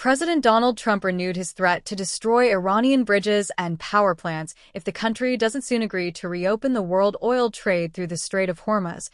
President Donald Trump renewed his threat to destroy Iranian bridges and power plants if the country doesn't soon agree to reopen the world oil trade through the Strait of Hormuz,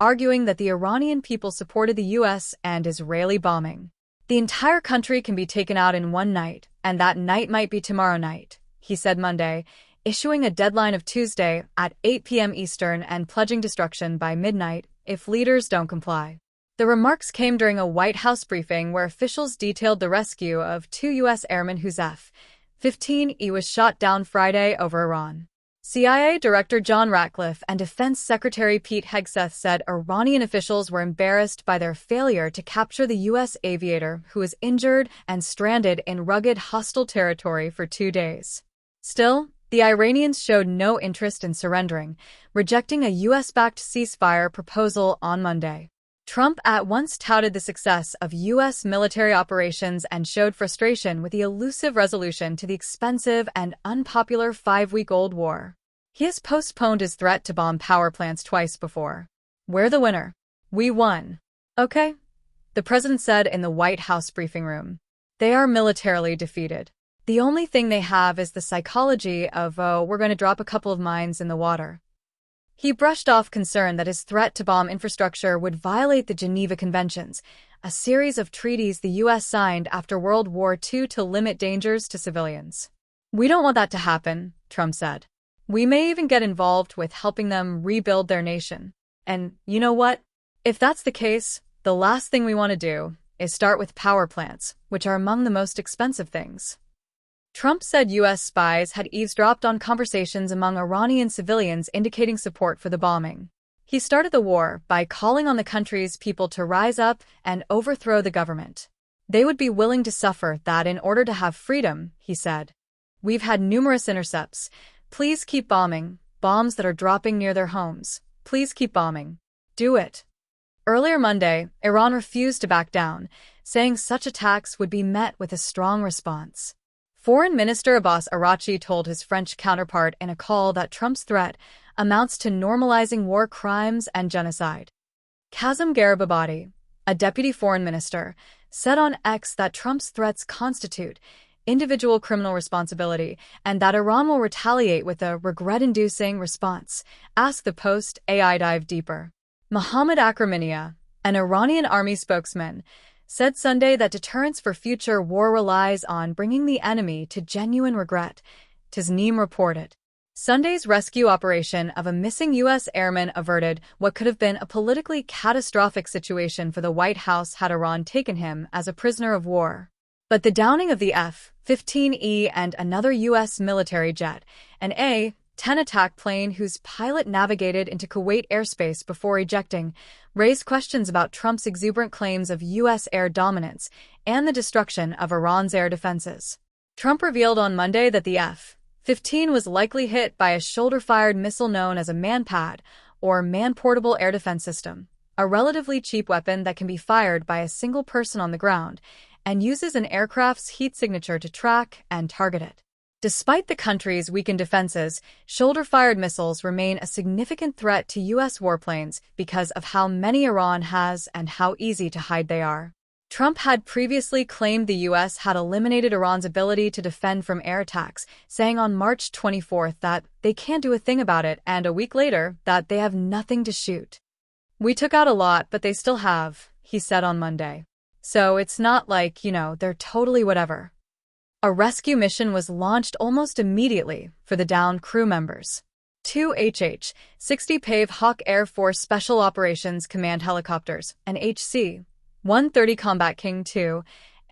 arguing that the Iranian people supported the U.S. and Israeli bombing. The entire country can be taken out in one night, and that night might be tomorrow night, he said Monday, issuing a deadline of Tuesday at 8 p.m. Eastern and pledging destruction by midnight if leaders don't comply. The remarks came during a White House briefing where officials detailed the rescue of two U.S. airmen whose F-15E was shot down Friday over Iran. CIA Director John Ratcliffe and Defense Secretary Pete Hegseth said Iranian officials were embarrassed by their failure to capture the U.S. aviator who was injured and stranded in rugged hostile territory for 2 days. Still, the Iranians showed no interest in surrendering, rejecting a U.S.-backed ceasefire proposal on Monday. Trump at once touted the success of U.S. military operations and showed frustration with the elusive resolution to the expensive and unpopular 5-week-old war. He has postponed his threat to bomb power plants twice before. "We're the winner. We won." "Okay," the president said in the White House briefing room. "They are militarily defeated. The only thing they have is the psychology of, oh, we're going to drop a couple of mines in the water." He brushed off concern that his threat to bomb infrastructure would violate the Geneva Conventions, a series of treaties the U.S. signed after World War II to limit dangers to civilians. "We don't want that to happen," Trump said. "We may even get involved with helping them rebuild their nation. And you know what? If that's the case, the last thing we want to do is start with power plants, which are among the most expensive things." Trump said U.S. spies had eavesdropped on conversations among Iranian civilians indicating support for the bombing. He started the war by calling on the country's people to rise up and overthrow the government. They would be willing to suffer that in order to have freedom, he said. "We've had numerous intercepts. Please keep bombing, bombs that are dropping near their homes. Please keep bombing. Do it." Earlier Monday, Iran refused to back down, saying such attacks would be met with a strong response. Foreign Minister Abbas Araghchi told his French counterpart in a call that Trump's threat amounts to normalizing war crimes and genocide. Kazem Garibabadi, a deputy foreign minister, said on X that Trump's threats constitute individual criminal responsibility and that Iran will retaliate with a regret-inducing response. Ask the Post AI dive deeper. Mohammad Akraminia, an Iranian army spokesman, said Sunday that deterrence for future war relies on bringing the enemy to genuine regret, Tasneem reported. Sunday's rescue operation of a missing U.S. airman averted what could have been a politically catastrophic situation for the White House had Iran taken him as a prisoner of war. But the downing of the F-15E and another U.S. military jet, an A-10 attack plane whose pilot navigated into Kuwait airspace before ejecting, raised questions about Trump's exuberant claims of U.S. air dominance and the destruction of Iran's air defenses. Trump revealed on Monday that the F-15 was likely hit by a shoulder-fired missile known as a MANPAD, or Man-Portable Air Defense System, a relatively cheap weapon that can be fired by a single person on the ground and uses an aircraft's heat signature to track and target it. Despite the country's weakened defenses, shoulder-fired missiles remain a significant threat to U.S. warplanes because of how many Iran has and how easy to hide they are. Trump had previously claimed the U.S. had eliminated Iran's ability to defend from air attacks, saying on March 24 that they can't do a thing about it, and a week later that they have nothing to shoot. "We took out a lot, but they still have," he said on Monday. "So it's not like, they're totally whatever." A rescue mission was launched almost immediately for the downed crew members. Two HH-60 PAVE Hawk Air Force Special Operations Command helicopters, an HC-130 Combat King II,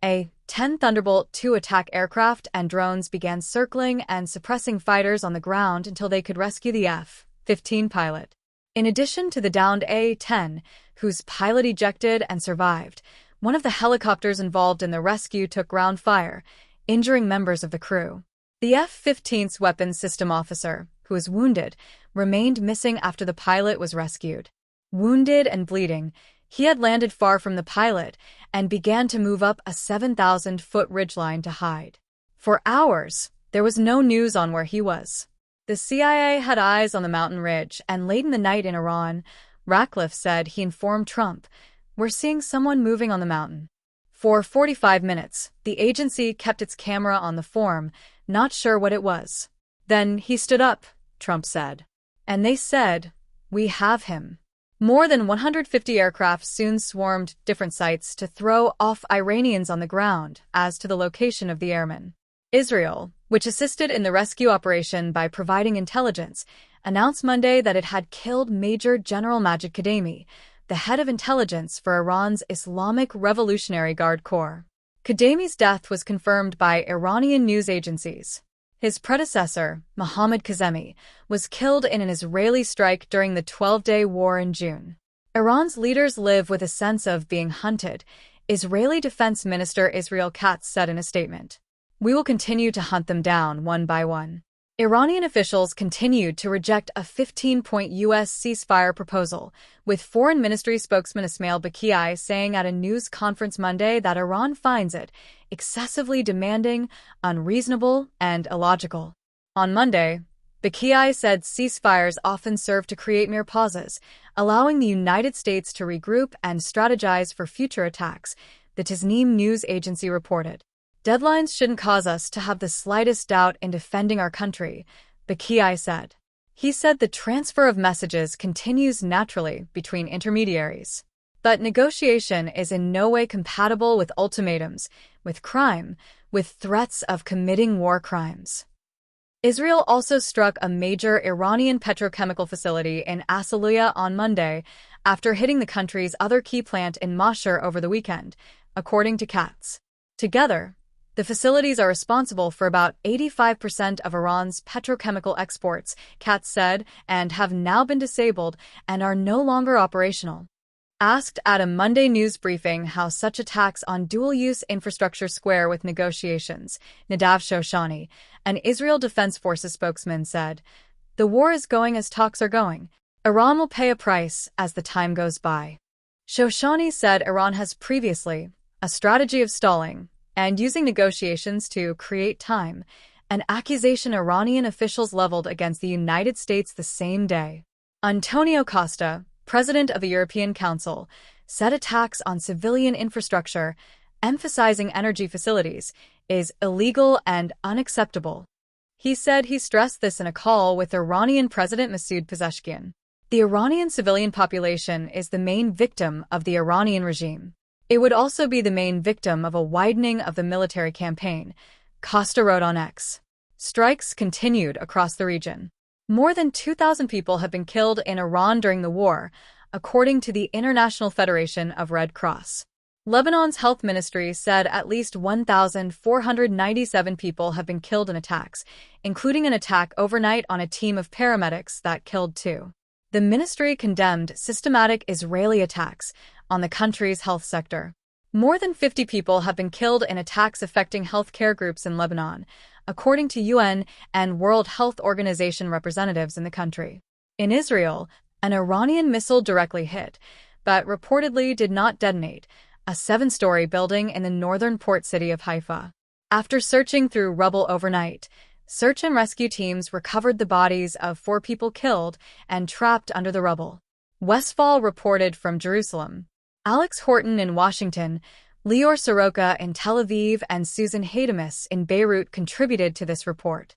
a 10 Thunderbolt II attack aircraft, and drones began circling and suppressing fighters on the ground until they could rescue the F-15 pilot. In addition to the downed A-10, whose pilot ejected and survived, one of the helicopters involved in the rescue took ground fire, injuring members of the crew. The F-15's weapons system officer, who was wounded, remained missing after the pilot was rescued. Wounded and bleeding, he had landed far from the pilot and began to move up a 7,000-foot ridgeline to hide. For hours, there was no news on where he was. The CIA had eyes on the mountain ridge, and late in the night in Iran, Ratcliffe said he informed Trump, "We're seeing someone moving on the mountain." For 45 minutes, the agency kept its camera on the form, not sure what it was. Then he stood up, Trump said. And they said, "We have him." More than 150 aircraft soon swarmed different sites to throw off Iranians on the ground as to the location of the airmen. Israel, which assisted in the rescue operation by providing intelligence, announced Monday that it had killed Major General Majid Kademi, the head of intelligence for Iran's Islamic Revolutionary Guard Corps. Kademi's death was confirmed by Iranian news agencies. His predecessor, Mohammad Kazemi, was killed in an Israeli strike during the 12-day war in June. Iran's leaders live with a sense of being hunted, Israeli Defense Minister Israel Katz said in a statement. "We will continue to hunt them down one by one." Iranian officials continued to reject a 15-point U.S. ceasefire proposal, with Foreign Ministry spokesman Ismail Baqi saying at a news conference Monday that Iran finds it excessively demanding, unreasonable, and illogical. On Monday, Baqi said ceasefires often serve to create mere pauses, allowing the United States to regroup and strategize for future attacks, the Tasnim news agency reported. "Deadlines shouldn't cause us to have the slightest doubt in defending our country," Baqi said. He said the transfer of messages continues naturally between intermediaries. But negotiation is in no way compatible with ultimatums, with crime, with threats of committing war crimes. Israel also struck a major Iranian petrochemical facility in Asaluya on Monday after hitting the country's other key plant in Mashhad over the weekend, according to Katz. Together, the facilities are responsible for about 85% of Iran's petrochemical exports, Katz said, and have now been disabled and are no longer operational. Asked at a Monday news briefing how such attacks on dual-use infrastructure square with negotiations, Nadav Shoshani, an Israel Defense Forces spokesman, said, "The war is going as talks are going. Iran will pay a price as the time goes by." Shoshani said Iran has previously a strategy of stalling and using negotiations to create time, an accusation Iranian officials leveled against the United States the same day. Antonio Costa, president of the European Council, said attacks on civilian infrastructure, emphasizing energy facilities, is illegal and unacceptable. He said he stressed this in a call with Iranian President Masoud Pezeshkian. The Iranian civilian population is the main victim of the Iranian regime. It would also be the main victim of a widening of the military campaign, Costa wrote on X. Strikes continued across the region. More than 2,000 people have been killed in Iran during the war, according to the International Federation of Red Cross. Lebanon's health ministry said at least 1,497 people have been killed in attacks, including an attack overnight on a team of paramedics that killed 2. The ministry condemned systematic Israeli attacks on the country's health sector. More than 50 people have been killed in attacks affecting healthcare groups in Lebanon, according to UN and World Health Organization representatives in the country. In Israel, an Iranian missile directly hit, but reportedly did not detonate, a 7-story building in the northern port city of Haifa. After searching through rubble overnight, search and rescue teams recovered the bodies of 4 people killed and trapped under the rubble. Westfall reported from Jerusalem. Alex Horton in Washington, Lior Soroka in Tel Aviv, and Susan Haydemus in Beirut contributed to this report.